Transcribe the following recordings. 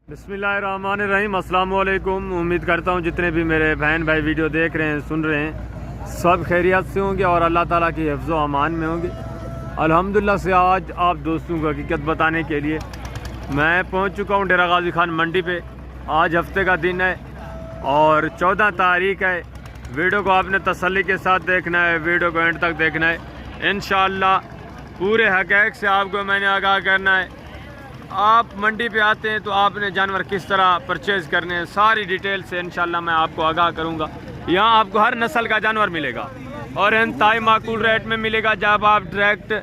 बिस्मिल्लाहिर्रहमानिर्रहीम, अस्सलाम वालेकुम। उम्मीद करता हूँ जितने भी मेरे बहन भाई वीडियो देख रहे हैं, सुन रहे हैं, सब खैरियत से होंगे और अल्लाह ताला की हिफ्ज़ व अमान में होंगे। अल्हम्दुलिल्लाह से आज आप दोस्तों को हकीकत बताने के लिए मैं पहुँच चुका हूँ डेरा गाजी खान मंडी पे। आज हफ्ते का दिन है और 14 तारीख है। वीडियो को आपने तसल्ली के साथ देखना है, वीडियो को एंड तक देखना है। इंशाअल्लाह पूरे हक़ैक़ से आपको मैंने आगाह करना है। आप मंडी पे आते हैं तो आपने जानवर किस तरह परचेज़ करने हैं, सारी डिटेल से इंशाल्लाह मैं आपको आगाह करूंगा। यहाँ आपको हर नस्ल का जानवर मिलेगा और इंतहाई माकूल रेट में मिलेगा जब आप डायरेक्ट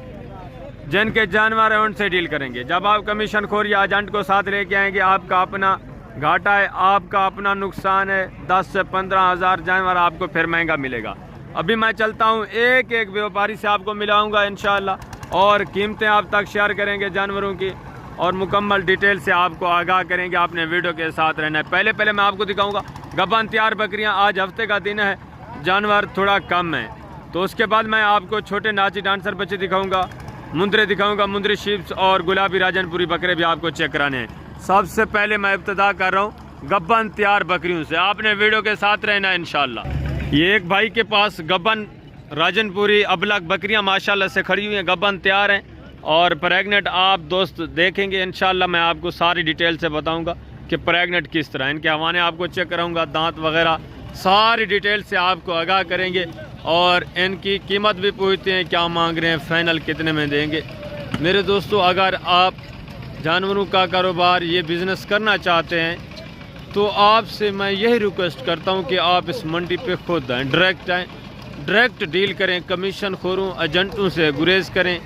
जिनके जानवर हैं उनसे डील करेंगे। जब आप कमीशन खोर या एजेंट को साथ लेके आएंगे, आपका अपना घाटा है, आपका अपना नुकसान है। 10 से 15 हज़ार जानवर आपको फिर महंगा मिलेगा। अभी मैं चलता हूँ, एक एक व्यापारी से आपको मिलाऊँगा इंशाल्लाह और कीमतें आप तक शेयर करेंगे जानवरों की और मुकम्मल डिटेल से आपको आगाह करेंगे। आपने वीडियो के साथ रहना है। पहले मैं आपको दिखाऊंगा गब्बन तैयार बकरियां। आज हफ्ते का दिन है, जानवर थोड़ा कम है, तो उसके बाद मैं आपको छोटे नाची डांसर बच्चे दिखाऊंगा, मुंदरे दिखाऊंगा, मुंदरी शीप्स और गुलाबी राजनपुरी बकरे भी आपको चेक कराने हैं। सबसे पहले मैं इब्तिदा कर रहा हूँ गब्बन तैयार बकरियों से। आपने वीडियो के साथ रहना है इंशाल्लाह। ये एक भाई के पास गब्बन राजनपुरी अबलग बकरियाँ माशाल्लाह से खड़ी हुई हैं, गब्बन तैयार हैं और प्रेग्नेंट आप दोस्त देखेंगे इंशाल्लाह। मैं आपको सारी डिटेल से बताऊंगा कि प्रेग्नेंट किस तरह, इनके हवाने आपको चेक कराऊंगा, दांत वगैरह सारी डिटेल से आपको आगाह करेंगे और इनकी कीमत भी पूछते हैं क्या मांग रहे हैं, फाइनल कितने में देंगे। मेरे दोस्तों, अगर आप जानवरों का कारोबार ये बिज़नेस करना चाहते हैं तो आपसे मैं यही रिक्वेस्ट करता हूँ कि आप इस मंडी पे खुद आएँ, डायरेक्ट डील करें, कमीशन खोरों एजेंटों से गुरेज करें,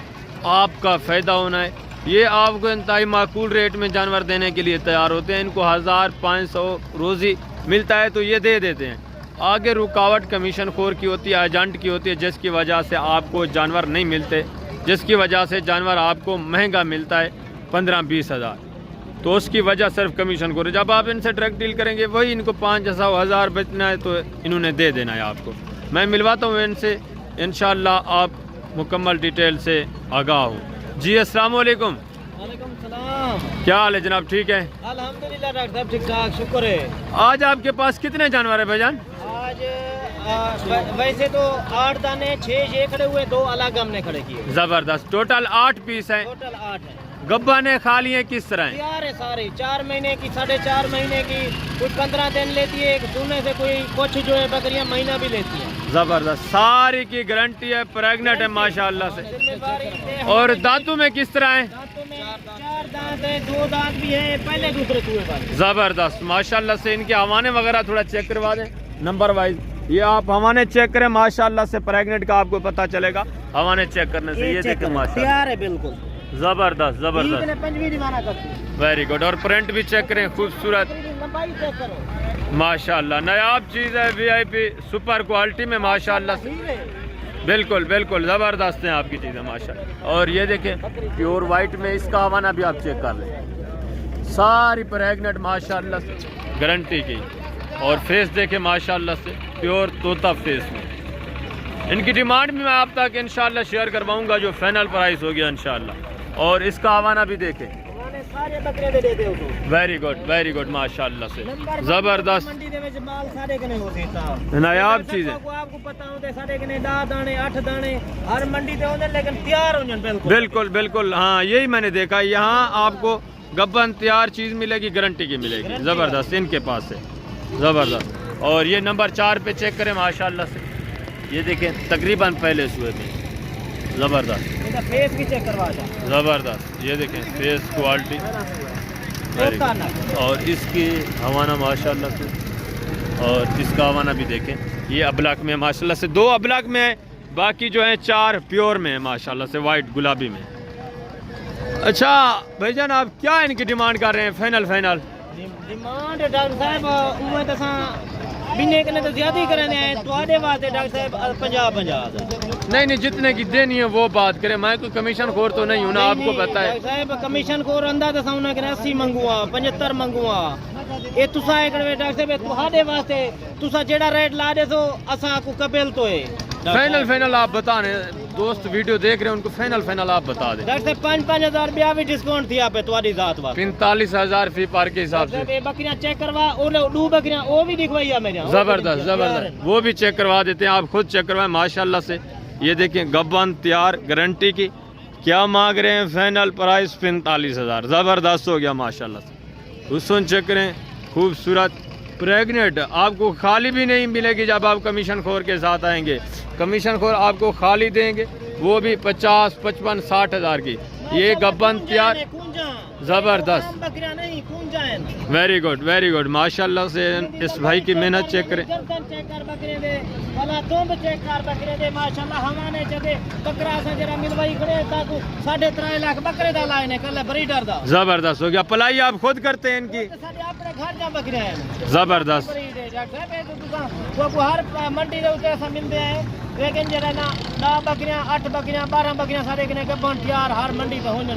आपका फ़ायदा होना है। ये आपको इंतहाई माकूल रेट में जानवर देने के लिए तैयार होते हैं। इनको 1500 रोज़ी मिलता है तो ये दे देते हैं। आगे रुकावट कमीशन खोर की होती है, एजेंट की होती है, जिसकी वजह से आपको जानवर नहीं मिलते, जिसकी वजह से जानवर आपको महंगा मिलता है 15-20 हज़ार। तो उसकी वजह सिर्फ कमीशन खोर। जब आप इनसे डायरेक्ट डील करेंगे, वही इनको 500 हज़ार बचना है तो इन्होंने दे देना है आपको। मैं मिलवाता हूँ इनसे, इंशाल्लाह आप मुकम्मल डिटेल से आगाह हो। जी अस्सलाम वालेकुम। वालेकुम सलाम। क्या हाल है जनाब, ठीक है? अल्हम्दुलिल्लाह डॉक्टर साहब, ठीक ठाक, शुक्र है। आज आपके पास कितने जानवर है भाईजान? आज वैसे तो 8 दाने, 6 ये खड़े हुए, 2 अलग हमने खड़े किए। जबरदस्त, टोटल 8 पीस हैं। टोटल 8 है। गब्बा ने खा लिए किस तरह है? तैयार है सारे, 4 महीने की, 4.5 महीने की, कुछ 15 दिन लेती है, सुनने से कोई कुछ जो है बकरियां महीना भी लेती है। जबरदस्त, सारी की गारंटी है, प्रेग्नेंट है माशाल्लाह से। और दांतों में किस तरह है? दांतों में 4 दांत है, 2 दांत भी है, पहले दूसरे चूहे वाले। जबरदस्त माशाल्लाह से। इनके हवाने वगैरह थोड़ा चेक करवा दें नंबर वाइज। ये आप हवाने चेक करें माशाल्लाह से, प्रेग्नेंट का आपको पता चलेगा हवाने चेक करने से। ये देखें माशाल्लाह, तैयार है बिल्कुल। जबरदस्त वेरी गुड। और प्रिंट भी चेक करें, खूबसूरत, लंबाई चेक करो माशाल्लाह। नायाब चीज़ है, VIP सुपर क्वालिटी में माशाल्लाह से। बिल्कुल ज़बरदस्त है आपकी चीज़ें माशाल्लाह। और ये देखें प्योर वाइट में, इसका हवाना भी आप चेक कर लें, सारी प्रेग्नेंट माशाल्लाह से, गारंटी की। और फेस देखें माशाल्लाह से, प्योर तोता फेस में। इनकी डिमांड भी मैं आप तक इंशाल्लाह शेयर करवाऊंगा, जो फाइनल प्राइस हो गया इंशाल्लाह। और इसका हवाना भी देखें, सारे बकरे दे देते हो। वेरी गुड माशाल्लाह से, जबरदस्त नायाब चीज़ है। आपको पता होते सारे कने 10 दाने 8 दाने हर मंडी पे होते, लेकिन तैयार हो जाए। बिल्कुल हाँ, यही मैंने देखा। यहाँ आपको गब्बन तैयार चीज़ मिलेगी, गारंटी की मिलेगी। ज़बरदस्त इनके पास है, ज़बरदस्त। और ये नंबर 4 पे चेक करें माशाल्लाह से, ये देखें तकरीबन पहले सुए थे, ज़बरदस्त। फेस भी चेक करवा दो, ज़बरदस्त। ये देखें फेस क्वालिटी, और इसकी हवाना माशाल्लाह से, और इसका हवाना भी देखें। ये अबलग में माशाल्लाह से, 2 अबलग में है, बाकी जो है 4 प्योर में है माशाल्लाह से, वाइट गुलाबी में। अच्छा भाईजान, आप क्या इनकी डिमांड कर रहे हैं? फाइनल डिमांड डॉक्टर साहब बिने कने तो ज्यादा ही करने आए तुम्हारे वास्ते डॉक्टर साहब 50 नहीं, जितने की देनी है वो बात करें। मैं कोई कमीशन खोर तो नहीं हूँ ना, आपको पता है। साहब कमीशन खोर अंदा तो साउना के 80 मंगुआ, 75 मंगुआ। ये तुसा एक डॉक्टर साहब तुम्हारे वास्ते तुसा जेड़ा रेट ला दे तो असा को कबल तो है। फाइनल आप बता रहे दोस्त वीडियो देख रहे हैं उनको फाइनल आप बता दें। डॉक्टर साहब 5,000 रुपया भी डिस्काउंट थी आप तुम्हारी जात वास्ते 45,000 फी पार के हिसाब से। ये बकरियां चेक करवा और दो बकरियां वो भी दिखवाइया मेरे जबरदस्त वो भी चेक करवा देते हैं, आप खुद चेक करवाएं माशाल्लाह से। ये देखें गब्बन तैयार गारंटी की, क्या मांग रहे हैं फाइनल प्राइस 45,000। जबरदस्त हो गया माशाल्लाह से। हुस्न चेक करें खूबसूरत प्रेग्नेंट, आपको खाली भी नहीं मिलेगी जब आप कमीशन खोर के साथ आएंगे। कमीशन खोर आपको खाली देंगे वो भी 50, 55, 60,000 की। ये गब्बन तैयार जबरदस्त, वेरी गुड माशाल्लाह से। इस भाई की मेहनत चेक करें। जबरदस्त हो गया, पलाई आप खुद करते हैं इनकी, जबरदस्त। मंडी मिलते हैं लेकिन जरा ना 8 बकरियां 12 बकरियां सारे गब्बन तैयार हर मंडी पे होने।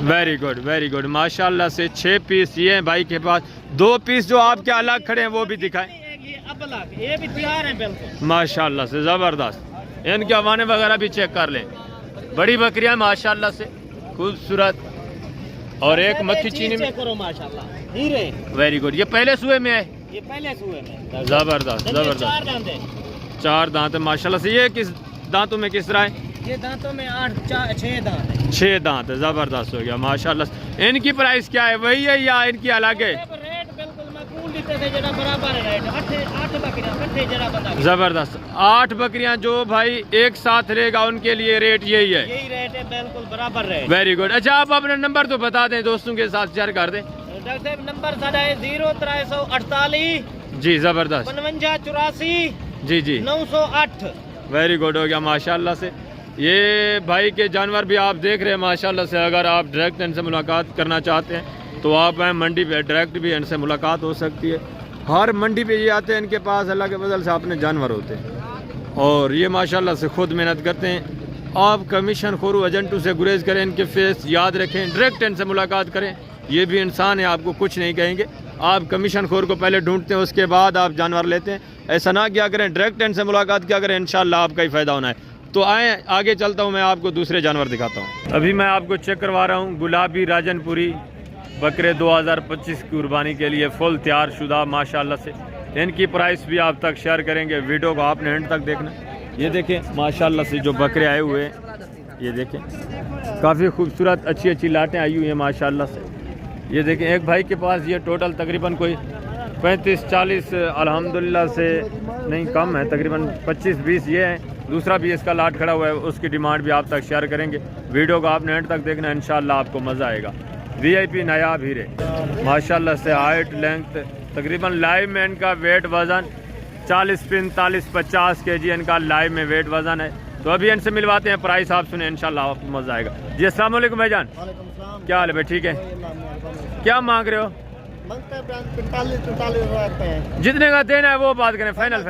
वेरी गुड माशाल्लाह से। 6 पीस ये हैं भाई के पास, 2 पीस जो आपके अलग खड़े हैं वो भी दिखाएं। ये भी तैयार हैं बिल्कुल माशाल्लाह से जबरदस्त। इनके हवाने वगैरह भी चेक कर लें। बड़ी बकरियां माशाल्लाह से खूबसूरत। और एक मक्खी चीनी में करो माशाल्लाह हीरे। वेरी गुड, ये पहले सुए में है, ये पहले सुए में जबरदस्त। 4 दांत है माशाल्लाह से। ये किस दांतों में किस तरह है? ये दांतों में 6 दांत है। 6 दांत है, जबरदस्त हो गया माशाल्लाह। इनकी प्राइस क्या है, वही है या इनकी अलग है? रेट बिल्कुल माकूल देते थे, जरा बराबर है रेट। 8 बकरियां इकट्ठे जरा बता। जबरदस्त। 8 बकरियां जो भाई एक साथ रहेगा उनके लिए रेट यही है, यही रेट है बिल्कुल बराबर रेट। Very good. अच्छा आप अपना नंबर तो बता दें, दोस्तों के साथ शेयर कर दें। डॉक्टर साहब नंबर साढ़ा है 0348 जी जबरदस्त 55 84 जी 908। वेरी गुड हो गया माशाल्लाह से। ये भाई के जानवर भी आप देख रहे हैं माशाल्लाह से। अगर आप डायरेक्ट इनसे मुलाकात करना चाहते हैं तो आप आए मंडी पे, डायरेक्ट भी इनसे मुलाकात हो सकती है। हर मंडी पे ये आते हैं, इनके पास अल्लाह के फजल से अपने जानवर होते हैं और ये माशाल्लाह से खुद मेहनत करते हैं। आप कमीशन खोरू एजेंटों से गुरेज करें, इनके फेस याद रखें, डायरेक्ट इनसे मुलाकात करें। ये भी इंसान है, आपको कुछ नहीं कहेंगे। आप कमीशन खोर को पहले ढूंढते हैं, उसके बाद आप जानवर लेते हैं। ऐसा ना किया करें, डायरेक्ट इनसे मुलाकात किया करें, इंशाल्लाह आपका ही फ़ायदा होना है। तो आए आगे चलता हूँ, मैं आपको दूसरे जानवर दिखाता हूँ। अभी मैं आपको चेक करवा रहा हूँ गुलाबी राजनपुरी बकरे 2025 की कुर्बानी के लिए फुल तैयार शुदा माशाल्लाह से। इनकी प्राइस भी आप तक शेयर करेंगे, वीडियो को आपने एंड तक देखना। ये देखें माशाल्लाह से जो बकरे आए हुए हैं, ये देखें काफ़ी खूबसूरत अच्छी लाटें आई हुई हैं माशाल्लाह से। ये देखें एक भाई के पास ये टोटल तकरीबन कोई 35-40 अल्हम्दुलिल्लाह से नहीं कम है, तकरीबन 25-20 ये हैं। दूसरा भी इसका लाट खड़ा हुआ है, उसकी डिमांड भी आप तक शेयर करेंगे। वीडियो को आपने एंड तक देखना, इंशाल्लाह आपको मज़ा आएगा। VIP नायाब हीरे माशाल्लाह से। हाइट लेंथ तकरीबन लाइव में इनका वेट वज़न 40, 45, 50 kg इनका लाइव में वेट वज़न है। तो अभी इनसे मिलवाते हैं, प्राइस आप सुने, इंशाल्लाह आपको मज़ा आएगा। जी अस्सलाम वालेकुम भाईजान, क्या हाल है भाई? ठीक है, क्या मांग रहे हो? 45 जितने का देना है वो बात करें, फाइनल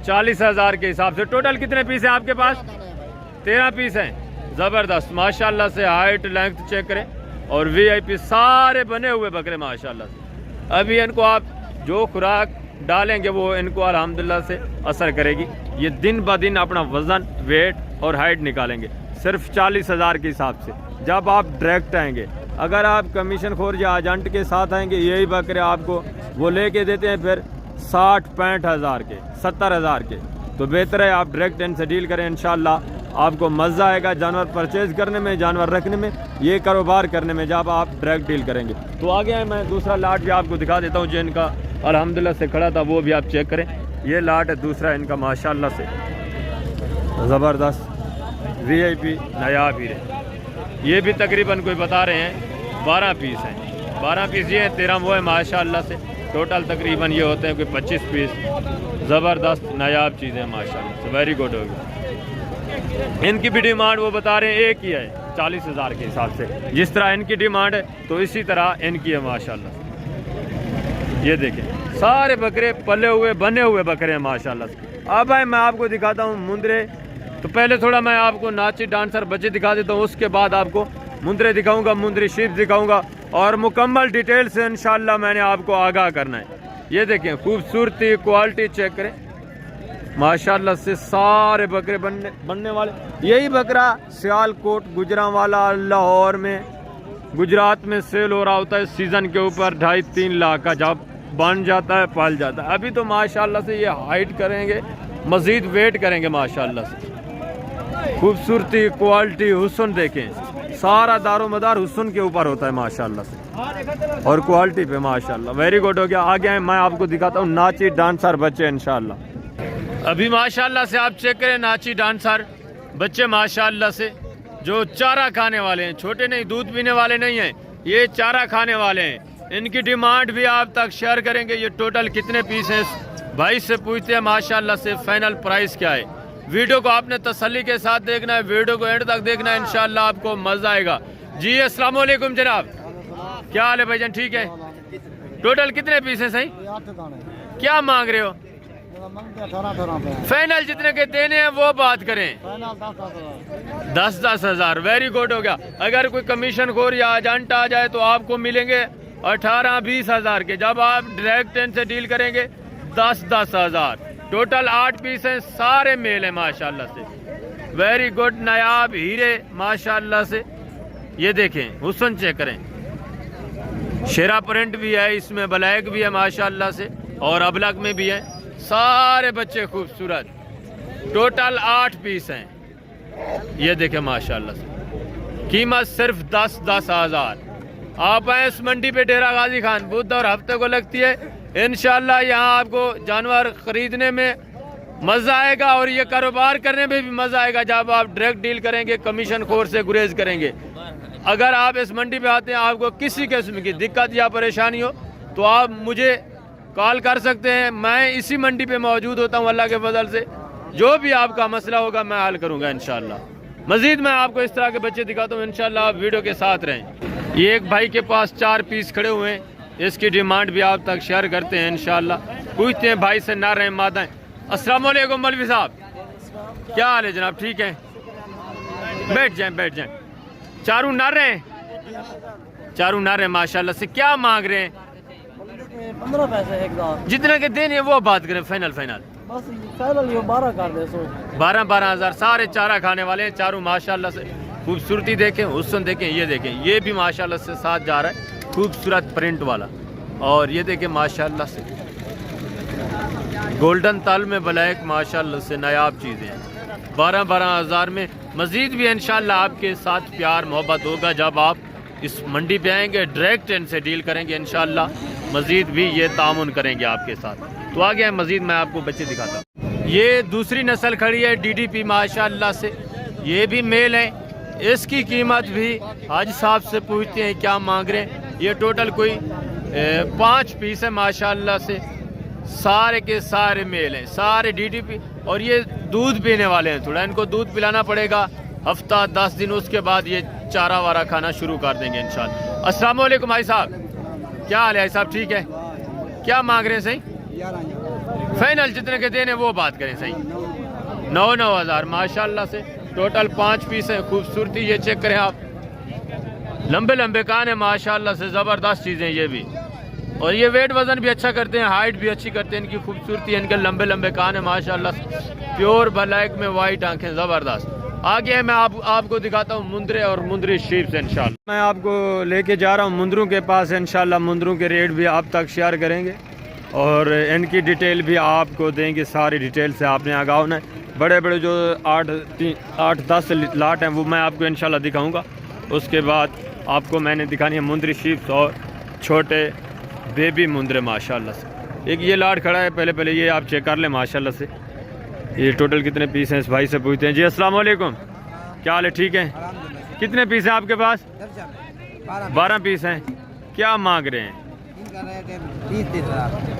40,000 के हिसाब से। टोटल कितने पीस हैं आपके पास? 13 पीस हैं, ज़बरदस्त माशाल्लाह से। हाइट लेंथ चेक करें और VIP सारे बने हुए बकरे माशाल्लाह से। अभी इनको आप जो खुराक डालेंगे वो इनको अल्हम्दुलिल्लाह से असर करेगी। ये दिन ब दिन अपना वज़न, वेट और हाइट निकालेंगे सिर्फ 40,000 के हिसाब से। जब आप डायरेक्ट आएंगे, अगर आप कमीशन खोर या एजेंट के साथ आएंगे, यही बकरे आपको वो लेके देते हैं फिर 60-65 हज़ार के, 70 हज़ार के। तो बेहतर है आप डायरेक्ट इनसे डील करें, इंशाल्लाह आपको मज़ा आएगा जानवर परचेज करने में, जानवर रखने में, ये कारोबार करने में, जब आप डायरेक्ट डील करेंगे। तो आगे है, मैं दूसरा लाट भी आपको दिखा देता हूँ जो इनका अल्हम्दुलिल्लाह से खड़ा था, वो भी आप चेक करें। ये लाट है दूसरा इनका माशाल्लाह से, ज़बरदस्त VIP नायाब हीरे। ये भी तकरीबन कोई बता रहे हैं 12 पीस हैं, 12 पीस ये हैं, 13 वो है माशाल्लाह से। टोटल तकरीबन ये होते हैं कोई 25 पीस। ज़बरदस्त नायाब चीज़ें माशाल्लाह से, वेरी गुड होगी। इनकी भी डिमांड वो बता रहे हैं एक ही है, 40,000 के हिसाब से। जिस तरह इनकी डिमांड है तो इसी तरह इनकी है माशाल्लाह। ये देखें सारे बकरे पले हुए बने हुए बकरे हैं माशाल्लाह से। अब है मैं आपको दिखाता हूँ मुंदरे। तो पहले थोड़ा मैं आपको नाची डांसर बच्चे दिखा देता हूँ, उसके बाद आपको मुंदरे दिखाऊंगा, मुंदरी शीप दिखाऊंगा और मुकम्मल डिटेल से इंशाल्लाह मैंने आपको आगाह करना है। ये देखें खूबसूरती, क्वालिटी चेक करें, माशाल्लाह से सारे बकरे बनने वाले। यही बकरा सियालकोट, गुजरांवाला, लाहौर में, गुजरात में सेल हो रहा होता है सीज़न के ऊपर 2.5-3 लाख का, जब बन जाता है पाल जाता है। अभी तो माशाल्लाह से ये हाइट करेंगे, मज़ीद वेट करेंगे माशाल्लाह से। खूबसूरती, क्वालिटी, हुस्न देखें, सारा दारोमदार हुस्न के ऊपर होता है माशाल्लाह से, और क्वालिटी पे माशाल्लाह। वेरी गुड हो गया। आगे मैं आपको दिखाता हूँ नाची डांसर बच्चे इंशाल्लाह। अभी माशाल्लाह से आप चेक करें नाची डांसर बच्चे माशाल्लाह से, जो चारा खाने वाले हैं, छोटे नहीं, दूध पीने वाले नहीं हैं, ये चारा खाने वाले हैं। इनकी डिमांड भी आप तक शेयर करेंगे। ये टोटल कितने पीस हैं भाई से पूछते हैं माशाल्लाह से, फाइनल प्राइस क्या है। वीडियो को आपने तसल्ली के साथ देखना है, वीडियो को एंड तक देखना है, इंशाल्लाह आपको मजा आएगा। जी अस्सलाम वालेकुम जनाब, क्या हाल है भाईजान? ठीक है। टोटल कितने पीस हैं सही? क्या मांग रहे हो? 18 फाइनल जितने के देने हैं वो बात करें। 10-10 हज़ार। वेरी गुड हो गया। अगर कोई कमीशन खोर या एजेंट आ जाए तो आपको मिलेंगे 18-20 हज़ार के। जब आप डायरेक्ट से डील करेंगे 10-10 हज़ार। टोटल 8 पीस हैं, सारे मेल हैं माशाल्लाह से। वेरी गुड, नायाब हीरे माशाल्लाह से। ये देखें, हुस्न चेक करें, शेरा प्रिंट भी है इसमें, ब्लैक भी है माशाल्लाह से, और अबलक में भी है। सारे बच्चे खूबसूरत। टोटल 8 पीस हैं। ये देखें माशाल्लाह से। कीमत सिर्फ 10-10 हज़ार। आप आए इस मंडी पे डेरा गाजी खान, बुध और हफ्ते को लगती है। इंशाल्लाह यहाँ आपको जानवर खरीदने में मज़ा आएगा और ये कारोबार करने में भी मज़ा आएगा जब आप डायरेक्ट डील करेंगे, कमीशन खोर से गुरेज करेंगे। अगर आप इस मंडी पे आते हैं, आपको किसी किस्म की दिक्कत या परेशानी हो तो आप मुझे कॉल कर सकते हैं। मैं इसी मंडी पे मौजूद होता हूँ। अल्लाह के फजल से जो भी आपका मसला होगा मैं हल करूँगा इंशाल्लाह। मज़ीद मैं आपको इस तरह के बच्चे दिखाता हूँ इंशाल्लाह। आप वीडियो के साथ रहें। ये एक भाई के पास 4 पीस खड़े हुए हैं, इसकी डिमांड भी आप तक शेयर करते हैं इंशाल्लाह। पूछते हैं भाई से, ना रहें मादाएं। अस्सलाम वालेकुम मौलवी साहब, क्या हाल है जनाब? ठीक है, बैठ जाएं बैठ जाएं। चारों नर हैं? चारों नर हैं माशाल्लाह से। क्या मांग रहे हैं? 15 पैसे एक दार। जितने के देने हैं वो बात करें। फाइनल बस फाइनल ये 12 कर दे। 12 हज़ार। सारे चारा खाने वाले हैं चारों माशाल्लाह से। खूबसूरती देखें, हुस्न देखें। ये देखें, ये भी माशाल्लाह से साथ जा रहा है, खूबसूरत प्रिंट वाला। और ये देखें माशाल्लाह से गोल्डन तल में ब्लैक, माशाल्लाह से नायाब चीज़ें हैं। 12 हज़ार में। मज़ीद भी इंशाल्लाह आपके साथ प्यार मोहब्बत होगा जब आप इस मंडी पे आएंगे, डायरेक्ट इनसे डील करेंगे इंशाल्लाह। मज़ीद भी ये तामुन करेंगे आपके साथ। तो आगे है मज़ीद मैं आपको बच्चे दिखाता हूँ। ये दूसरी नस्ल खड़ी है DDP माशाल्लाह से। ये भी मेल है। इसकी कीमत भी हाजी साहब से पूछते हैं क्या मांग रहे हैं। ये टोटल कोई 5 पीस है माशाल्लाह से। सारे के सारे मेल हैं, सारे DDP। और ये दूध पीने वाले हैं, थोड़ा इनको दूध पिलाना पड़ेगा हफ्ता 10 दिन, उसके बाद ये चारा वारा खाना शुरू कर देंगे इंशाल्लाह। अस्सलाम वालेकुम भाई साहब, क्या हाल है भाई साहब? ठीक है। क्या मांग रहे हैं सही? फाइनल जितने के देने वो बात करें सही। 9 हज़ार माशाल्लाह से। टोटल 5 पीस है। खूबसूरती ये चेक करें आप, लंबे लंबे कान है माशाल्लाह से, ज़बरदस्त चीज़ें ये भी। और ये वेट वज़न भी अच्छा करते हैं, हाइट भी अच्छी करते हैं। इनकी खूबसूरती है, इनके लंबे लंबे कान है माशाल्लाह से। प्योर ब्लैक में वाइट आंखें, ज़बरदस्त। आगे मैं आपको दिखाता हूँ मुंदरे और मुंदरी शीप से इंशाल्लाह। मैं आपको लेके जा रहा हूँ मुंदरों के पास इंशाल्लाह। मुंदरों के रेट भी आप तक शेयर करेंगे और इनकी डिटेल भी आपको देंगे। सारी डिटेल से आपने आगाह होना है। बड़े बड़े जो 8-10 लाट हैं वो मैं आपको इंशाल्लाह दिखाऊंगा। उसके बाद आपको मैंने दिखानी है मुंदरी शीप और छोटे बेबी मुंदरे माशाल्लाह से। एक ये लाट खड़ा है, पहले ये आप चेक कर लें माशाल्लाह से। ये टोटल कितने पीस हैं इस भाई से पूछते हैं। जी अस्सलाम वालेकुम, क्या हाल है? ठीक है। कितने पीस हैं आपके पास? 12 पीस हैं। क्या मांग रहे हैं?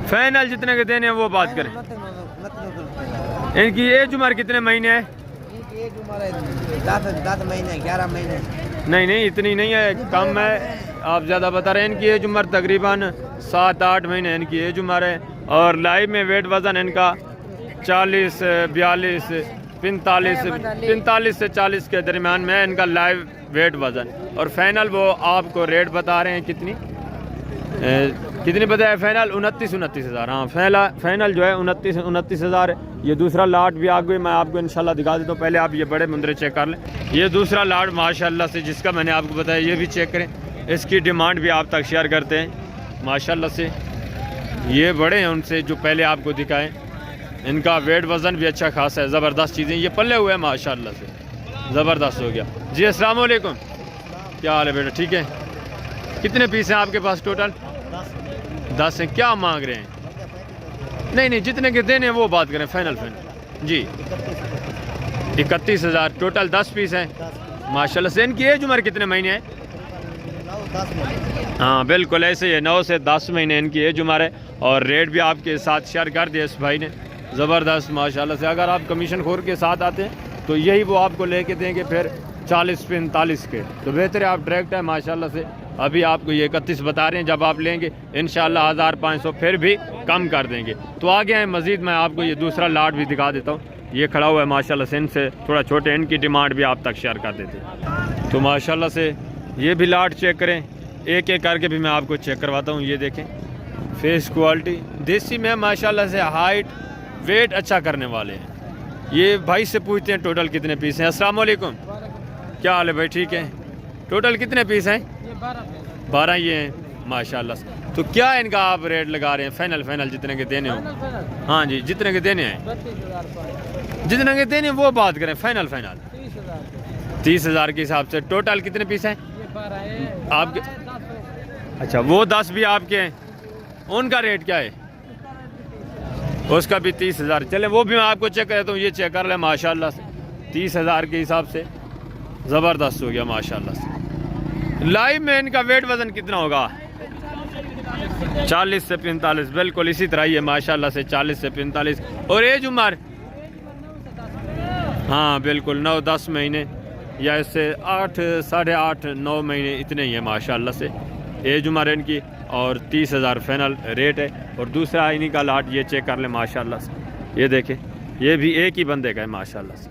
फाइनल जितने के देने हैं वो बात करें। इनकी एज उम्र कितने महीने है? 10 महीने 11 महीने। नहीं इतनी नहीं है, कम है, आप ज़्यादा बता रहे हैं। इनकी एज उम्र तकरीबन 7-8 महीने इनकी एज उम्र है। और लाइव में वेट वज़न इनका 40, 42, 45 से 40 के दरमियान में इनका लाइव वेट वज़न। और फाइनल वो आपको रेट बता रहे हैं कितनी, कितने बताया फाइनल? 29,000। हाँ फाइनल जो है 29,000 है। ये दूसरा लाट भी आ गई, मैं आपको इंशाल्लाह दिखा देता हूँ। पहले आप ये बड़े मुंदरे चेक कर लें। ये दूसरा लाट माशाल्लाह से जिसका मैंने आपको बताया, ये भी चेक करें। इसकी डिमांड भी आप तक शेयर करते हैं माशाल्लाह से। ये बड़े हैं उनसे जो पहले आपको दिखाएं। इनका वेट वज़न भी अच्छा खासा है, ज़बरदस्त चीज़ें। ये पल्ले हुए हैं माशाल्लाह से, ज़बरदस्त हो गया जी। अस्सलाम वालेकुम, क्या हाल है बेटा? ठीक है। कितने पीस हैं आपके पास टोटल? 10 हैं। क्या मांग रहे हैं? नहीं जितने के देने वो बात करें, फाइनल जी। 31,000 टोटल 10 पीस हैं माशाल्लाह से। इनकी एज उम्र कितने महीने है? 10 हाँ बिल्कुल ऐसे ही, 9 से 10 महीने इनकी एज उम्र है। और रेट भी आपके साथ शेयर कर दिया इस भाई ने, ज़बरदस्त माशाल्लाह से। अगर आप कमीशन खोर के साथ आते हैं तो यही वो आपको लेके देंगे फिर 40-45 के, तो बेहतर है आप डायरेक्ट है माशाल्लाह से। अभी आपको ये 31 बता रहे हैं, जब आप लेंगे इंशाल्लाह 1500 फिर भी कम कर देंगे। तो आगे हैं मज़ीद, मैं आपको ये दूसरा लाट भी दिखा देता हूँ। ये खड़ा हुआ है माशाल्लाह से, इनसे थोड़ा छोटे, इनकी डिमांड भी आप तक शेयर कर देते हैं। तो माशाल्लाह से ये भी लाट चेक करें, एक एक करके भी मैं आपको चेक करवाता हूँ। ये देखें फेस क्वालिटी देसी में माशाल्लाह से, हाइट वेट अच्छा करने वाले हैं। ये भाई से पूछते हैं टोटल कितने पीस हैं। अस्सलाम वालेकुम, क्या हाल है भाई? ठीक है। टोटल कितने पीस हैं? 12 ये हैं माशाल्लाह से। तो क्या इनका आप रेट लगा रहे हैं? फाइनल जितने के देने हो। हाँ जी, जितने के देने हैं, जितने के देने वो बात करें। फाइनल 30,000 के हिसाब से। टोटल कितने पीस हैं आपके? अच्छा, वो 10 भी आपके हैं। उनका रेट क्या है? उसका भी 30,000। चले वो भी मैं आपको चेक करता हूँ। ये चेक कर लें माशाल्लाह से, 30,000 के हिसाब से ज़बरदस्त हो गया माशाल्लाह से। लाइव में इनका वेट वज़न कितना होगा? 40 से 45, बिल्कुल इसी तरह ही है माशाल्लाह से, 40 से 45। और एज उम्र? हाँ बिल्कुल 9-10 महीने या इससे 8, 8.5, 9 महीने इतने ही है माशाल्लाह से एज उम्र इनकी। और 30,000 फाइनल रेट है। और दूसरा इन्हीं का लाट ये चेक कर ले माशाल्लाह से। ये देखें, ये भी एक ही बंदे का है माशाल्लाह से।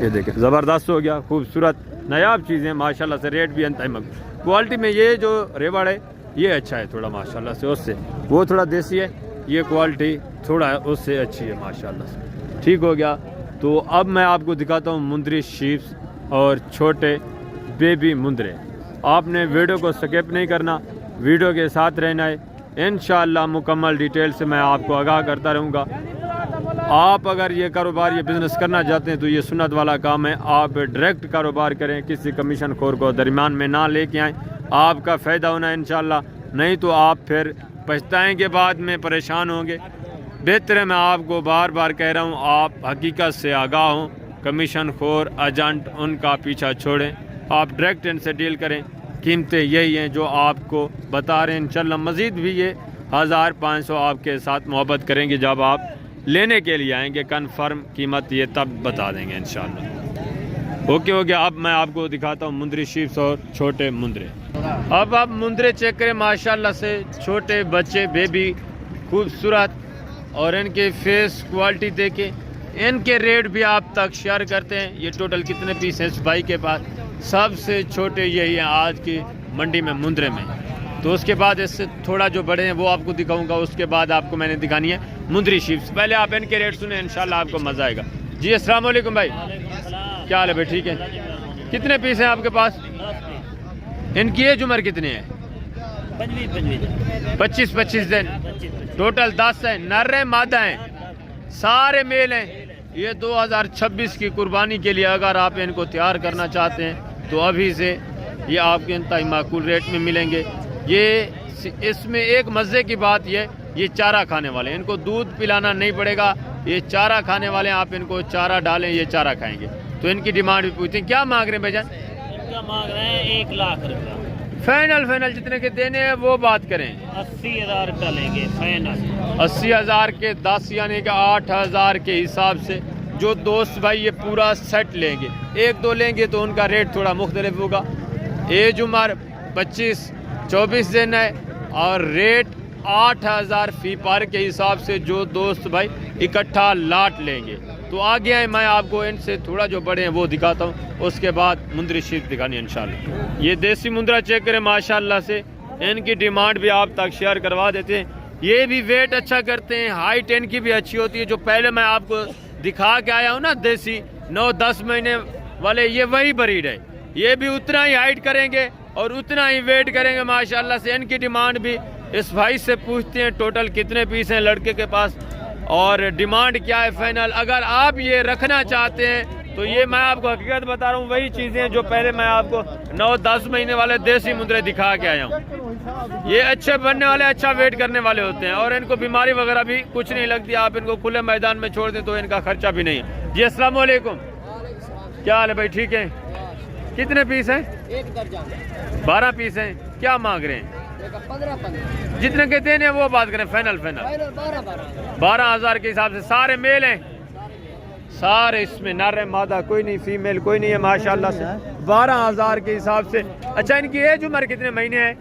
ये देखें ज़बरदस्त हो गया, खूबसूरत नायाब चीज़ें माशाल्लाह से। रेट भी अंतही मकबूल क्वालिटी में। ये जो रेवड़ है ये अच्छा है थोड़ा माशाल्लाह से, उससे वो थोड़ा देसी है, ये क्वालिटी थोड़ा उससे अच्छी है माशाल्लाह से। ठीक हो गया। तो अब मैं आपको दिखाता हूँ मुंदरी शीप्स और छोटे बेबी मुंदरे। आपने वीडियो को स्किप नहीं करना, वीडियो के साथ रहना है। इंशाअल्लाह मुकम्मल डिटेल से मैं आपको आगाह करता रहूँगा। आप अगर ये कारोबार, ये बिज़नेस करना चाहते हैं तो ये सुन्नत वाला काम है। आप डायरेक्ट कारोबार करें, किसी कमीशन खोर को दरमियान में ना लेके आएँ। आपका फ़ायदा होना है इंशाअल्लाह, नहीं तो आप फिर पछताएंगे, बाद में परेशान होंगे। बेहतर है, मैं आपको बार बार कह रहा हूँ, आप हकीकत से आगाह हों। कमीशन खोर एजेंट उनका पीछा छोड़ें, आप डायरेक्ट इनसे डील करें। कीमतें यही हैं जो आपको बता रहे हैं। इंशाल्लाह मज़ीद भी ये 1500 आपके साथ मोहब्बत करेंगे। जब आप लेने के लिए आएंगे कन्फर्म कीमत ये तब बता देंगे इंशाल्लाह। ओके हो गया। अब मैं आपको दिखाता हूँ मुंदरी शीप्स और छोटे मुंदरे। अब आप मुंदरे चेक करें माशाल्लाह से, छोटे बच्चे बेबी खूबसूरत। और इनके फेस क्वालिटी देखें, इनके रेट भी आप तक शेयर करते हैं। ये टोटल कितने पीस हैं इस भाई के पास? सबसे छोटे यही हैं आज की मंडी में मुंदरे में। तो उसके बाद इससे थोड़ा जो बड़े हैं वो आपको दिखाऊंगा। उसके बाद आपको मैंने दिखानी है मुंदरी शीप्स। पहले आप इनके रेट सुने, इंशाल्लाह आपको मज़ा आएगा जी। अस्सलाम वालेकुम भाई, क्या हाल है भाई? ठीक है। कितने पीस हैं आपके पास? इनकी एज उम्र कितनी है? 25 दिन। टोटल 10 हैं, नर हैं मादा हैं, सारे मेल हैं। ये 2026 की कुर्बानी के लिए अगर आप इनको तैयार करना चाहते हैं तो अभी से ये आपके इंतहाई माकूल रेट में मिलेंगे। ये इसमें एक मज़े की बात ये चारा खाने वाले हैं, इनको दूध पिलाना नहीं पड़ेगा। ये चारा खाने वाले हैं, आप इनको चारा डालें ये चारा खाएंगे। तो इनकी डिमांड भी पूछते हैं, क्या मांग रहे हैं भाईजान? इनका मांग रहे हैं 1 लाख रुपया। फाइनल जितने के देने हैं वो बात करें। 80,000 रुपया लेंगे फाइनल। 80,000 के 10 यानी कि 8,000 के हिसाब से जो दोस्त भाई ये पूरा सेट लेंगे, 1-2 लेंगे तो उनका रेट थोड़ा मुख्तलिफ होगा। एज उम्र 25-24 दिन है और रेट 8,000 फी पार के हिसाब से जो दोस्त भाई इकट्ठा लाट लेंगे। तो आगे आए, मैं आपको इनसे थोड़ा जो बड़े हैं वो दिखाता हूँ, उसके बाद मुंदरी शीप दिखानी है इंशाल्लाह। ये देसी मुंदरा चेक करें माशाल्लाह से, इनकी डिमांड भी आप तक शेयर करवा देते हैं। ये भी वेट अच्छा करते हैं, हाइट इनकी भी अच्छी होती है। जो पहले मैं आपको दिखा के आया हूँ ना देसी 9-10 महीने वाले, ये वही ब्रीड है। ये भी उतना ही हाइट करेंगे और उतना ही वेट करेंगे माशाल्लाह से। इनकी डिमांड भी इस भाई से पूछते हैं टोटल कितने पीस हैं लड़के के पास और डिमांड क्या है फाइनल। अगर आप ये रखना चाहते हैं तो ये मैं आपको हकीकत बता रहा हूँ, वही चीज़ें जो पहले मैं आपको 9-10 महीने वाले देसी मुंदरे दिखा के आया हूँ। ये अच्छे बनने वाले, अच्छा वेट करने वाले होते हैं और इनको बीमारी वगैरह भी कुछ नहीं लगती। आप इनको खुले मैदान में छोड़ दें तो इनका खर्चा भी नहीं है। जी अस्सलाम वालेकुम, क्या हाल है भाई? ठीक है। कितने पीस हैं? 12 पीस हैं। क्या मांग रहे हैं? 15 जितने के देने वो बात करें, फाइनल 12,000 के हिसाब से। सारे मेल हैं सारे, इसमें नर है मादा कोई नहीं, फीमेल कोई नहीं है माशाल्लाह से। 12,000 के हिसाब से। अच्छा, इनकी एज उम्र कितने महीने है?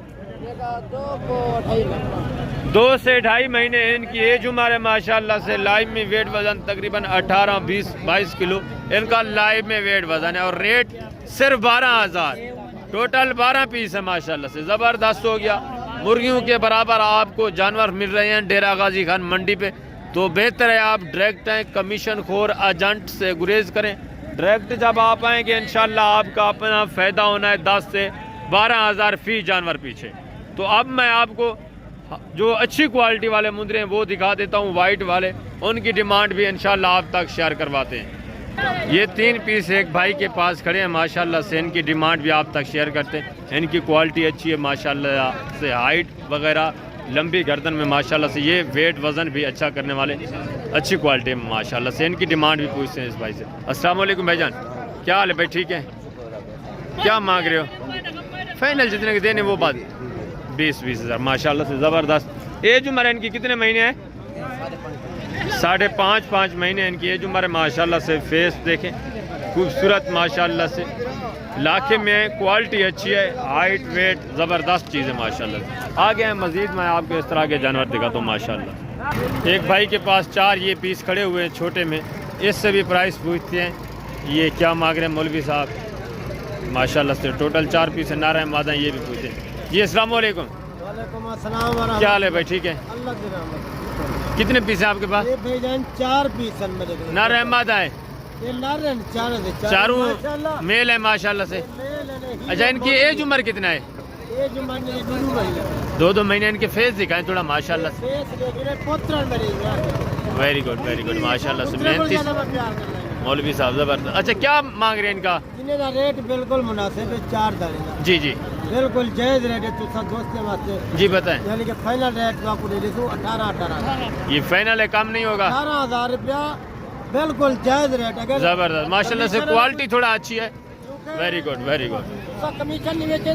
2 से 2.5 महीने इनकी एज उम्र है माशाल्लाह से। लाइव में वेट वजन तकरीबन 18-20-22 किलो इनका लाइव में वेट वजन है और रेट सिर्फ 12,000। टोटल 12 पीस है माशाल्लाह से। ज़बरदस्त हो गया। मुर्गियों के बराबर आपको जानवर मिल रहे हैं डेरा गाजी खान मंडी पे, तो बेहतर है आप डायरेक्ट आएँ, कमीशन खोर एजेंट से गुरेज करें। डायरेक्ट जब आप आएंगे इंशाल्लाह आपका अपना फ़ायदा होना है। 10 से 12,000 फी जानवर पीछे। तो अब मैं आपको जो अच्छी क्वालिटी वाले मुंदरे हैं वो दिखा देता हूँ, वाइट वाले। उनकी डिमांड भी इंशाल्लाह आप तक शेयर करवाते हैं। ये 3 पीस एक भाई के पास खड़े हैं माशाल्लाह से। इनकी डिमांड भी आप तक शेयर करते हैं। इनकी क्वालिटी अच्छी है माशाल्लाह से, हाइट वगैरह लंबी गर्दन में माशाल्लाह से। ये वेट वज़न भी अच्छा करने वाले अच्छी क्वालिटी में माशाल्लाह से। इनकी डिमांड भी पूछते हैं इस भाई से। अस्सलाम वालेकुम भाईजान, क्या हाल है भाई? ठीक है। क्या मांग रहे हो? फाइनल जितने के देने वो बात 20,000 माशाल्लाह से। ज़बरदस्त। एज उम्र इनकी कितने महीने है? 5.5 महीने इनकी एज उम्र है माशाल्लाह से। फेस देखें खूबसूरत माशाल्लाह से, लाखे में क्वालिटी अच्छी है, हाइट वेट ज़बरदस्त चीज़ है माशाल्लाह से। आगे हैं मज़ीद मैं आपको इस तरह के जानवर दिखाता हूँ माशाल्लाह। एक भाई के पास 4 ये पीस खड़े हुए हैं छोटे में, इससे भी प्राइस पूछते हैं। ये क्या मांग रहे हैं मौलवी साहब माशाल्लाह से। टोटल 4 पीस है, नारा मादा ये भी पूछते हैं। जी अस्सलाम वालेकुम, क्या हाल है भाई? ठीक है। कितने पीस है आपके पास? 4 पीस नारा मादा है, चारों मेल है माशाल्लाह से। अच्छा, इनकी एज उम्र कितना है? 2 महीने इनके फेस दिखाएं थोड़ा माशाल्लाह से। वेरी गुड माशाल्लाह से। मेहनती मौलवी साहब ज़बरदस्त। अच्छा, क्या मांग रहे हैं इनका? रेट बिल्कुल मुनासिब है। 4 दाने जी जी बिल्कुल जायज़ रेट है। तो दोस्तों वास्ते जी बताएं। यानी कि फाइनल रेट आपको दे दूँ 18,000। ये फाइनल है, कम नहीं होगा? 18,000 रुपया बिल्कुल जायज़ रेट है। ज़बरदस्त माशाल्लाह से। क्वालिटी थोड़ा अच्छी है। वेरी गुड कमीशन नहीं बेचे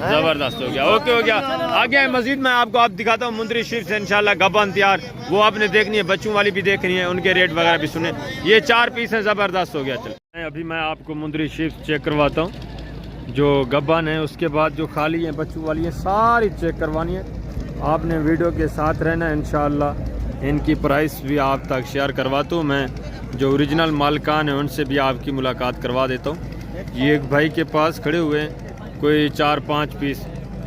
ज़बरदस्त हो गया। ओके हो गया। आगे है मजीद मैं आपको आप दिखाता हूँ मुंदरी शरीफ से इंशाल्लाह गबन तैयार, वो आपने देखनी है, बच्चों वाली भी देखनी है, उनके रेट वगैरह भी सुने। ये 4 पीस है, ज़बरदस्त हो गया। चल अभी मैं आपको मुंदरी शरीफ चेक करवाता हूँ। जो गबन है उसके बाद जो खाली है बच्चों वाली है सारी चेक करवानी है। आपने वीडियो के साथ रहना है इंशाल्लाह। इनकी प्राइस भी आप तक शेयर करवाता हूँ मैं। जो ओरिजिनल मालिकान है उनसे भी आपकी मुलाकात करवा देता हूँ। ये एक भाई के पास खड़े हुए हैं कोई 4-5 पीस।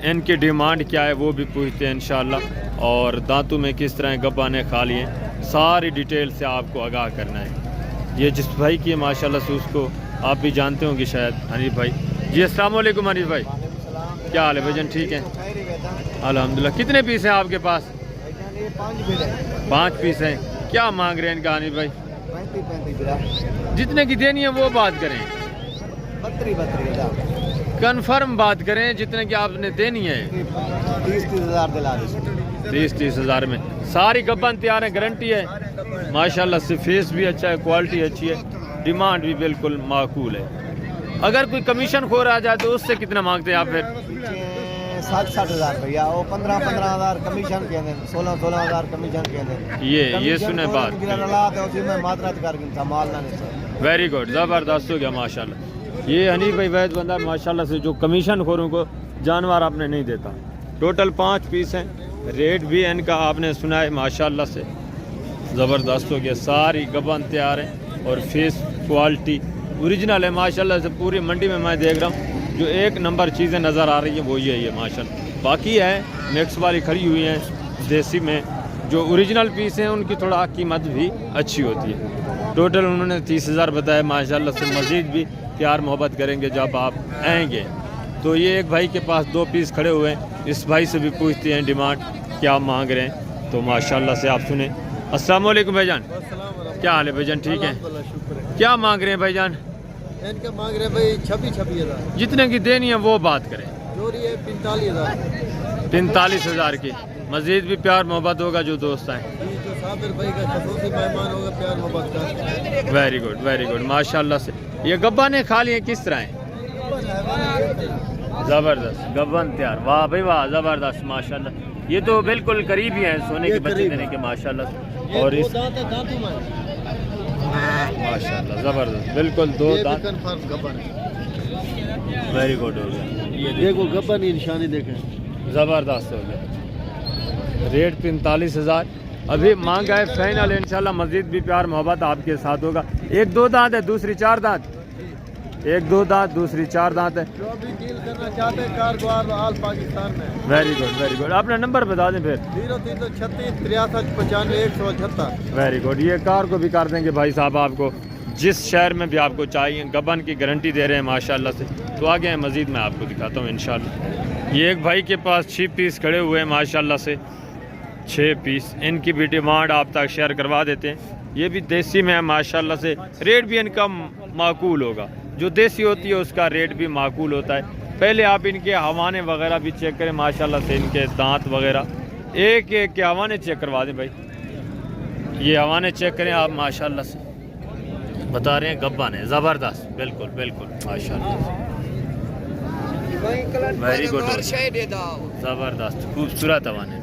इनकी डिमांड क्या है वो भी पूछते हैं इंशाल्लाह। और दांतों में किस तरह गब्बाने खाली हैं सारी डिटेल से आपको आगाह करना है। ये जिस भाई की है माशाल्लाह से उसको आप भी जानते होंगे शायद, हनीफ भाई। जी अस्सलाम वालेकुम हनीफ भाई, क्या हाल है भाईजान? ठीक है अल्हम्दुलिल्लाह। कितने पीस हैं आपके पास? 5 पीस हैं। क्या मांग रहे हैं इनका हनीफ भाई? 35 जितने की देनी है वो बात करें, 32 कन्फर्म बात करें जितने की आपने देनी है। 30,000 दिला 30,000 में सारी गब्बन तैयार है, गारंटी है माशाल्लाह से। फेस भी अच्छा है, क्वालिटी अच्छी है, डिमांड भी बिल्कुल माकूल है। अगर कोई कमीशन खोर आ जाए तो उससे कितना मांगते हैं आप? फिर 60,000 भैया, वो 15,000 कमीशन के अंदर, 16,000 कमीशन के अंदर। ये सुने बात। वेरी गुड, ज़बरदस्त हो गया माशाल्लाह। ये हनीफ भाई वैद बंदा माशाल्लाह से जो कमीशन खोरों को जानवर आपने नहीं देता। टोटल 5 पीस हैं, रेट भी इनका आपने सुना है माशाल्लाह से। ज़बरदस्त हो गया, सारी गबन तैयार है और फेस क्वालिटी ओरिजिनल है माशाल्लाह से। पूरी मंडी में मैं देख रहा हूँ जो एक नंबर चीज़ें नज़र आ रही हैं वो यही है माशाल्लाह। बाकी है नेक्स्ट वाली खड़ी हुई हैं देसी में, जो ओरिजिनल पीस हैं उनकी थोड़ा कीमत भी अच्छी होती है। टोटल उन्होंने 30,000 बताया माशाल्लाह से। मज़ीद भी प्यार मोहब्बत करेंगे जब आप आएंगे। तो ये एक भाई के पास 2 पीस खड़े हुए हैं, इस भाई से भी पूछते हैं डिमांड क्या मांग रहे हैं। तो माशाल्लाह से आप सुने। अस्सलाम वालेकुम भाईजान, क्या हाल है भाईजान? ठीक है। क्या मांग रहे हैं भाईजान? इनका मांग रहे भाई 26,000। जितने की देनी है वो बात करें। जोड़ी है 45,000। 45,000 की। मज़ीद भी प्यार मोहब्बत होगा जो दोस्त आए। जो साबिर भाई का खसूसी मेहमान होगा, प्यार मोहब्बत का। वेरी गुड माशाल्लाह से। ये गब्बा ने खा लिए किस तरह हैं? ज़बरदस्त गब्बन तैयार। वाह भाई वाह, ज़बरदस्त माशाल्लाह। ये तो बिल्कुल करीब ही है सोने के बच्चे देने के माशाल्लाह। और इस माशाल्लाह ज़बरदस्त बिल्कुल 2 दांत। वेरी गुड हो गया। ये देखो गब्बन की निशानी देखें, ज़बरदस्त हो गया। रेट 45,000 अभी मांगा है फाइनल। इंशाल्लाह मज़ीद भी प्यार मोहब्बत आपके साथ होगा। 1-2 दांत है, दूसरी 4 दांत। 1-2 दांत, दूसरी 4 दांत है। जो भी डील करना चाहते हैं कारगुजार आल पाकिस्तान में। Very good. अपना नंबर बता दें फिर। 0336 63 95 178। Very good. ये कार को भी कर देंगे भाई साहब आपको जिस शहर में भी आपको चाहिए। गबन की गारंटी दे रहे हैं माशाल्लाह से। तो आगे हैं मज़ीद मैं आपको दिखाता हूँ इंशाल्लाह। ये एक भाई के पास 6 पीस खड़े हुए हैं माशाल्लाह से, 6 पीस। इनकी भी डिमांड आप तक शेयर करवा देते हैं। ये भी देसी में है माशाल्लाह से। रेट भी इनका माकूल होगा, जो देसी होती है उसका रेट भी माकूल होता है। पहले आप इनके हवाने वगैरह भी चेक करें माशाल्लाह से। इनके दांत वगैरह एक के हवाने चेक करवा दें भाई। ये हवाने चेक करें आप माशाल्लाह से। बता रहे हैं गब्बन है, ज़बरदस्त बिल्कुल माशाल्लाह। वेरी गुड, ज़बरदस्त खूबसूरत हवाने।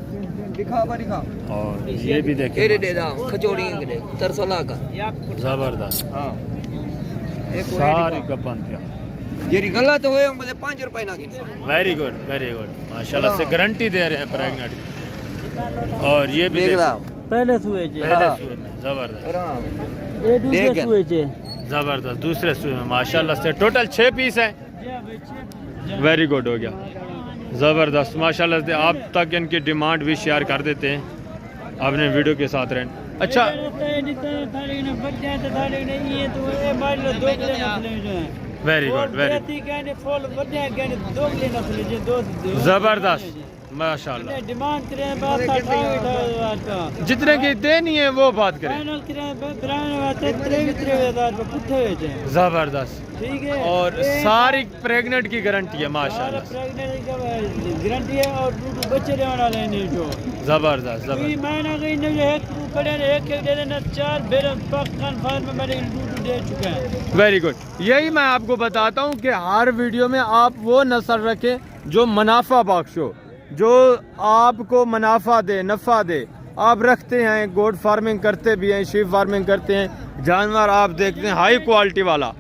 और ये भी देखें ज़बरदस्त सारी गब्बन क्या। गलत हुए मुझे 5 रुपए ना। वेरी गुड माशाल्लाह से। गारंटी दे रहे हैं प्रेगनेंट। और ये भी पहले सुए ज़बरदस्त दूसरे सुई में माशाल्लाह से। टोटल 6 पीस है। वेरी गुड हो गया, ज़बरदस्त माशाल्लाह से। आप तक इनकी डिमांड भी शेयर कर देते हैं अपने वीडियो के साथ रहें। अच्छा वेरी गुड ज़बरदस्त माशाल्लाह। जितने की देनी है वो बात करें। ज़बरदस्त ठीक है। और सारी प्रेग्नेंट की गारंटी है माशाल्लाह। गारंटी है और बच्चे रहने वाले हैं जो ज़बरदस्त महीना गई ने जो एक दे देना 4 बेरम पाकिस्तान फार्म में मैंने दे चुका है। Very good. यही मैं आपको बताता हूँ कि हर वीडियो में आप वो नस्ल रखें जो मुनाफा बख्श हो, जो आपको मुनाफा दे, नफ़ा दे। आप रखते हैं, गोट फार्मिंग करते भी हैं, शीप फार्मिंग करते हैं, जानवर आप देखते हैं हाई क्वालिटी वाला,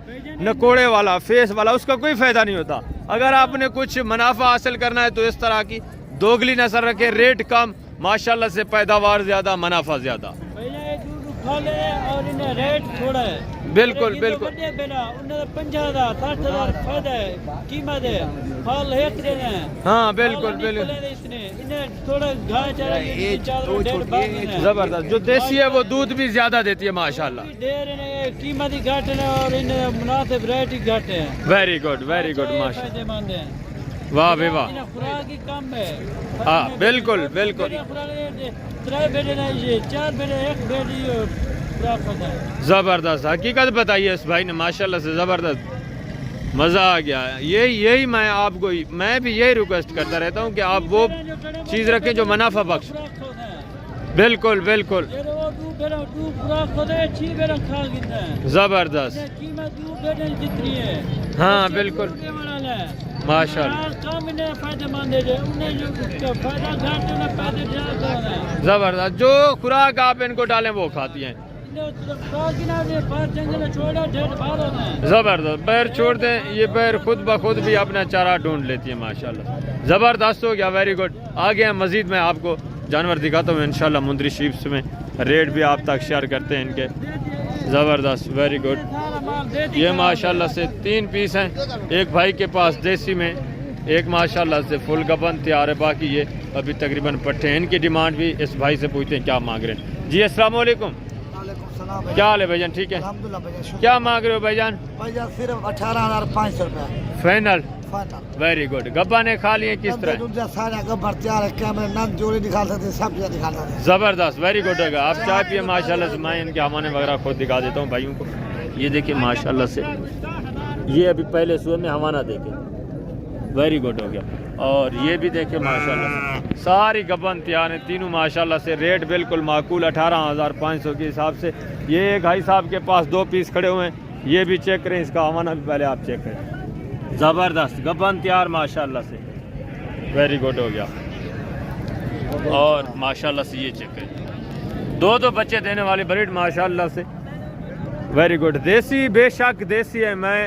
नकोड़े वाला, फेस वाला, उसका कोई फ़ायदा नहीं होता। अगर आपने कुछ मुनाफा हासिल करना है तो इस तरह की दोगली नस्ल रखें। रेट कम माशाल्लाह से, पैदावार ज़्यादा, मुनाफा ज़्यादा। और इन्हें रेट थोड़ा है। बिल्कुल 50,000 60,000 फायदा है, कीमत है। फल एक देना है। हाँ बिल्कुल थोड़ा ज़बरदस्त। जो देसी है वो दूध भी ज़्यादा देती है माशाल्लाह। कीमत ही घट है और इन्हें मुनासिब रेट ही घट है। वेरी गुड माशाल्लाह। वाह भाई वाह। खुराक ही कम है। हाँ बिल्कुल 3 बेटे नहीं, 4 बेटे, 1 बेटी ज़बरदस्त हकीकत बताइए इस भाई ने माशाल्लाह से। ज़बरदस्त मज़ा आ गया। यही मैं भी यही रिक्वेस्ट करता रहता हूँ कि आप वो चीज़ रखें जो मुनाफा बख्श। बिल्कुल ज़बरदस्त। हाँ बिल्कुल माशाल्लाह ज़बरदस्त। जो खुराक आप इनको डालें वो खाती हैं। ज़बरदस्त। पैर छोड़ दें, ये पैर खुद ब खुद भी अपना चारा ढूंढ लेती है माशाल्लाह। ज़बरदस्त हो गया, वेरी गुड। आगे हम मज़ीद मैं आपको जानवर दिखाता हूँ इंशाल्लाह। मुंदरी शीप्स में रेट भी आप तक शेयर करते हैं इनके। ज़बरदस्त, वेरी गुड। ये माशाल्लाह से 3 पीस हैं, एक भाई के पास देसी में, एक माशाल्लाह से फुल गबन तैयार है, बाकी ये अभी तकरीबन पट्टे हैं। इनकी डिमांड भी इस भाई से पूछते हैं क्या मांग रहे हैं। जी अस्सलाम वालेकुम, क्या हाल है भाईजान? ठीक है, क्या मांग रहे हो भाईजान? भैया सिर्फ 18,500 रुपया final, final. Very good. Gabba ने खा लिए किस तरह? सारा गब्बर तैयार है, कैमरे नंद जोड़ी दिखा सकते, सब चीज़ दिखा सकते। ज़बरदस्त, वेरी गुड होगा। आप चाय पिए माशाल्लाह से, मैं इनके हवाने वगैरह खुद दिखा देता हूँ भाइयों को। ये देखिए माशाल्लाह से, ये अभी पहले सुबह में हवाना देखे, वेरी गुड हो गया। और ये भी देखिए माशाल्लाह से सारी गब्बन तैयार हैं तीनों माशाल्लाह से। रेट बिल्कुल माकूल 18,500 के हिसाब से। ये एक भाई साहब के पास 2 पीस खड़े हुए हैं, ये भी चेक करें, इसका हवाना भी पहले आप चेक करें। ज़बरदस्त गब्बन तैयार माशाल्लाह से, वेरी गुड हो गया। और माशाल्लाह से ये चेक करें, 2 बच्चे देने वाली ब्रीड माशाल्लाह से, वेरी गुड। देसी, बेशक देसी है, मैं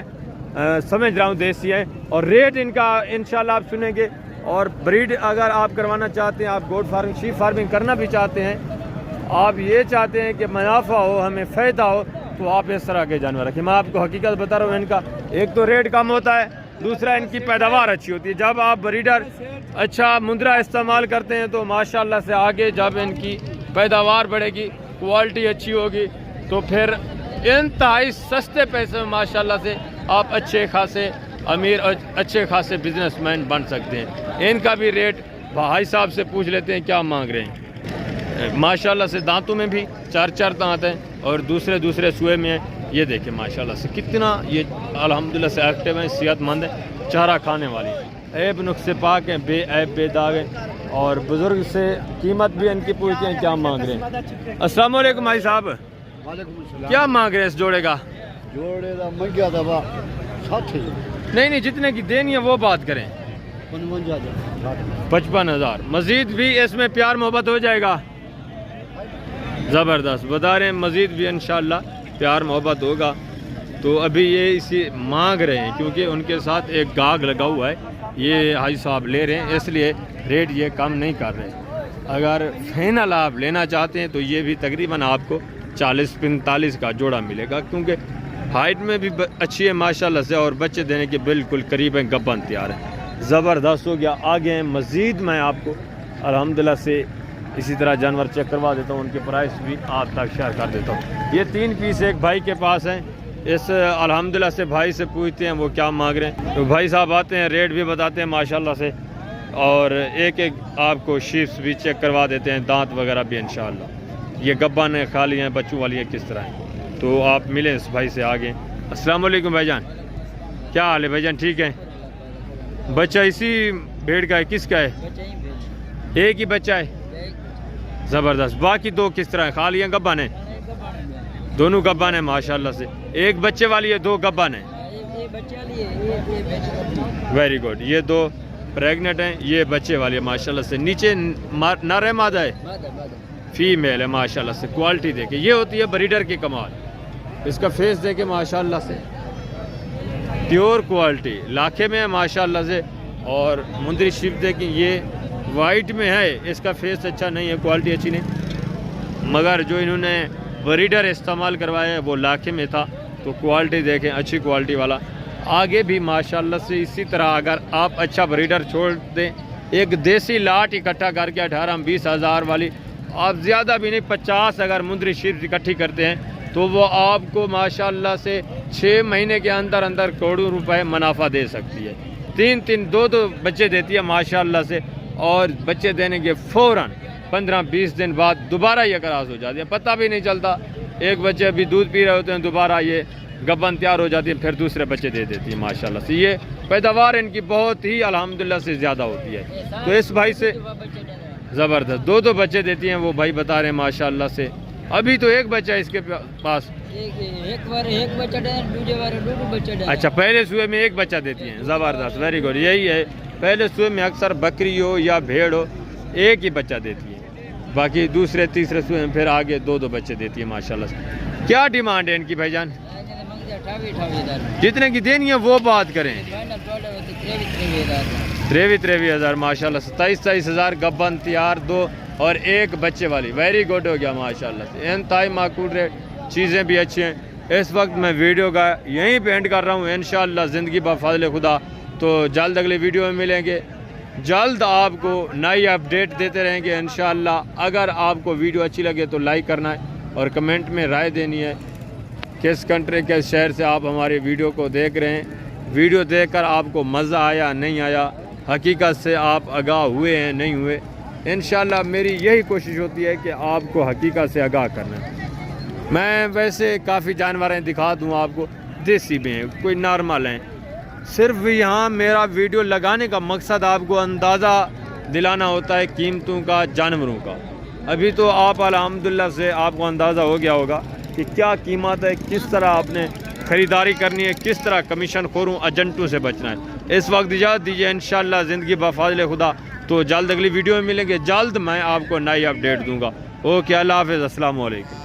समझ रहा हूँ देसी है। और रेट इनका इंशाल्लाह आप सुनेंगे। और ब्रीड अगर आप करवाना चाहते हैं, आप गोट फार्मिंग, शीप फार्मिंग करना भी चाहते हैं, आप ये चाहते हैं कि मुनाफा हो, हमें फ़ायदा हो, तो आप इस तरह के जानवर रखें। मैं आपको हकीकत बता रहा हूँ, इनका एक तो रेट कम होता है, दूसरा इनकी पैदावार अच्छी होती है। जब आप ब्रीडर अच्छा मुंद्रा इस्तेमाल करते हैं तो माशाल्लाह से आगे जब इनकी पैदावार बढ़ेगी, क्वालिटी अच्छी होगी, तो फिर इंतहाई सस्ते पैसे में माशाल्लाह से आप अच्छे खासे अमीर और अच्छे खासे बिजनेसमैन बन सकते हैं। इनका भी रेट भाई साहब से पूछ लेते हैं क्या मांग रहे हैं। माशाल्लाह से दांतों में भी 4 दांत हैं और दूसरे सुए में हैं। ये देखिए माशाल्लाह से कितना ये अल्हम्दुलिल्लाह से एक्टिव है, सेहतमंद है, चारा खाने वाली है, ऐब नुक्से पाक हैं, बेऐब बेदाग हैं। और बुजुर्ग से कीमत भी इनकी पूछते हैं क्या मांग रहे हैं। अस्सलाम वालेकुम भाई साहब, क्या मांग रहे हैं इस जोड़े का? जोड़े का मंगिया दबा 60। नहीं, जितने की देनी है वो बात करें। 55,000। मजीद भी इसमें प्यार मोहब्बत हो जाएगा। ज़बरदस्त, बता रहे हैं मजीद भी इंशाल्लाह प्यार मोहब्बत होगा। तो अभी ये इसी मांग रहे हैं क्योंकि उनके साथ एक गाग लगा हुआ है, ये हाई साहब ले रहे हैं, इसलिए रेट ये कम नहीं कर रहे। अगर फाइनल आप लेना चाहते हैं तो ये भी तकरीबन आपको 40-45 का जोड़ा मिलेगा, क्योंकि हाइट में भी अच्छी है माशाल्लाह से और बच्चे देने के बिल्कुल करीब है, गब्बन तैयार है। ज़बरदस्त हो गया। आगे हैं मज़ीद, मैं आपको अल्हम्दुलिल्लाह से इसी तरह जानवर चेक करवा देता हूँ, उनके प्राइस भी आप तक शेयर कर देता हूँ। ये 3 पीस एक भाई के पास हैं, इस अल्हम्दुलिल्लाह से भाई से पूछते हैं वो क्या मांग रहे हैं। तो भाई साहब आते हैं, रेट भी बताते हैं माशाल्लाह से, और एक आपको शीप्स भी चेक करवा देते हैं, दांत वगैरह भी इंशाल्लाह। ये गब्बन है, खाली हैं, बच्चों वाली है, किस तरह है, तो आप मिलें इस भाई से आगे। अस्सलाम वालेकुम भाईजान, क्या हाल है भाईजान? ठीक है। बच्चा इसी भेड़ का है, किसका है? एक ही बच्चा है, ज़बरदस्त। बाकी 2 किस तरह है? खाली हैं, गब्बन है? दोनों गब्बन है माशाल्लाह से। एक बच्चे वाली है, 2 गब्बन है, वेरी गुड। ये 2 प्रेग्नेंट हैं, ये बच्चे वाली है माशाल्लाह से। नीचे नर है, मादा है? फीमेल है माशाल्लाह से। क्वालिटी देखे, ये होती है ब्रीडर की कमाल। इसका फेस देखे माशाल्लाह से, प्योर क्वालिटी लाखे में है माशाल्लाह से। और मुंदरी शिप देखें, ये वाइट में है, इसका फेस अच्छा नहीं है, क्वालिटी अच्छी नहीं, मगर जो इन्होंने ब्रीडर इस्तेमाल करवाया है वो लाखे में था, तो क्वालिटी देखें, अच्छी क्वालिटी वाला। आगे भी माशाल्लाह से इसी तरह अगर आप अच्छा ब्रीडर छोड़ दें, एक देसी लाट इकट्ठा करके 18-20 हज़ार वाली, आप ज़्यादा भी नहीं 50 अगर मुंदरी शीप इकट्ठी करते हैं तो वो आपको माशाल्लाह से 6 महीने के अंदर अंदर करोड़ों रुपए मुनाफा दे सकती है। 3-3, 2-2 बच्चे देती है माशाल्लाह से, और बच्चे देने के फ़ौरन 15-20 दिन बाद दोबारा ये क्रॉस हो जाती है, पता भी नहीं चलता। एक बच्चे अभी दूध पी रहे होते हैं, दोबारा ये गब्बन तैयार हो जाती है, फिर दूसरे बच्चे दे देती है माशाल्लाह से। ये पैदावार इनकी बहुत ही अल्हम्दुलिल्लाह से ज़्यादा होती है। तो इस भाई से ज़बरदस्त 2-2 बच्चे देती हैं, वो भाई बता रहे हैं माशाल्लाह से। अभी तो एक बच्चा है इसके पास, एक बच्चा दूसरे बार 2 बच्चा। अच्छा, पहले सुबह में एक बच्चा देती हैं, ज़बरदस्त, वेरी गुड। यही है, पहले सुबह में अक्सर बकरी हो या भेड़ हो एक ही बच्चा देती है, बाकी दूसरे तीसरे सुबह में फिर आगे 2-2 बच्चे देती है माशाल्लाह से। क्या डिमांड है इनकी भाईजान? जितने की देनी है वो बात करें। 23 हज़ार माशाल्लाह से। 23 हज़ार गब्बन तैयार, 2 और 1 बच्चे वाली, वेरी गुड हो गया माशाल्लाह से। इंतहाई माकूल रेट। चीज़ें भी अच्छी हैं। इस वक्त मैं वीडियो का यहीं पे एंड कर रहा हूँ। इंशाअल्लाह ज़िंदगी बफ़ज़ल खुदा तो जल्द अगले वीडियो में मिलेंगे, जल्द आपको नई अपडेट देते रहेंगे इंशाअल्लाह। अगर आपको वीडियो अच्छी लगे तो लाइक करना है और कमेंट में राय देनी है किस कंट्री के शहर से आप हमारे वीडियो को देख रहे हैं। वीडियो देखकर आपको मज़ा आया नहीं आया, हकीकत से आप आगाह हुए हैं नहीं हुए। इंशाअल्लाह मेरी यही कोशिश होती है कि आपको हकीकत से आगाह करना है। मैं वैसे काफ़ी जानवर दिखा दूँ आपको, देसी भी हैं, कोई नॉर्मल हैं। सिर्फ यहाँ मेरा वीडियो लगाने का मकसद आपको अंदाज़ा दिलाना होता है कीमतों का, जानवरों का। अभी तो आप अल्हम्दुलिल्लाह से आपको अंदाज़ा हो गया होगा कि क्या कीमत है, किस तरह आपने ख़रीदारी करनी है, किस तरह कमीशन खोरों एजेंटों से बचना है। इस वक्त इजाज़त दीजिए, इंशाअल्लाह ज़िंदगी बफ़ज़ल खुदा तो जल्द अगली वीडियो में मिलेंगे, जल्द मैं आपको नई अपडेट दूँगा। ओके, अल्लाह हाफ़िज़, अस्सलाम वालेकुम।